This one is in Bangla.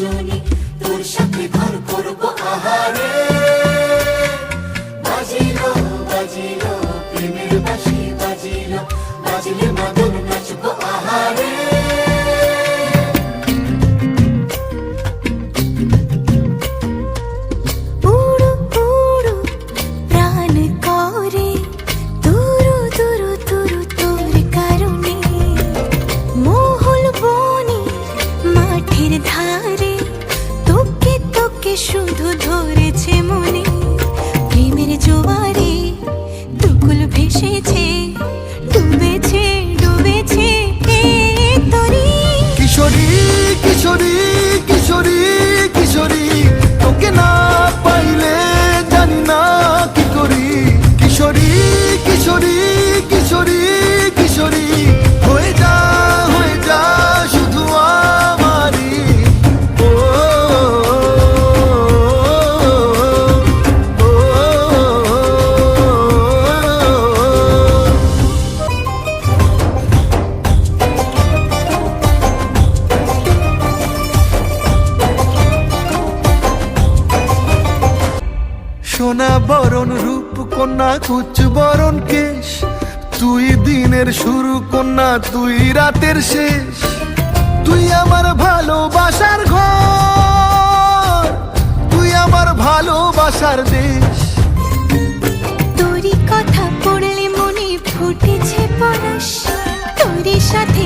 রজনী, তোর সাথে ঘর করবো আহারে। বাজিলো বাজিলো প্রেমের বাঁশি বাজিলো, বাজলে মাদল নাচবো আহারে। উড়ো উড়ো প্রাণ করে তুরু তুরু তুরু তোর কারণে, মহল বনে মাঠের ধারে তোকে তোকে শুধু ধরেছে মনে। প্রেমের জোয়ারে দুকুল ভেসেছে, ডুবেছে ডুবেছে এ তরি। কিশোরী কিশোরী কিশোরী কিশোরী, তোকে না পাইলে জানি না কি করি। কিশোরী কিশোরী কিশোরী কিশোরী, হয়ে যা শুধু আমারই। ও, ও, ও, সোনা বরণ রূপ কন্যা কুচ বরণ কেশ, তুই দিনের শুরু কন্যা তুই রাতের শেষ। তুই আমার ভালোবাসার ঘর, তুই আমার ভালোবাসার দেশ। তোরই কথা পড়লে মনে ফুটেছে পরশ, তোরই সাথে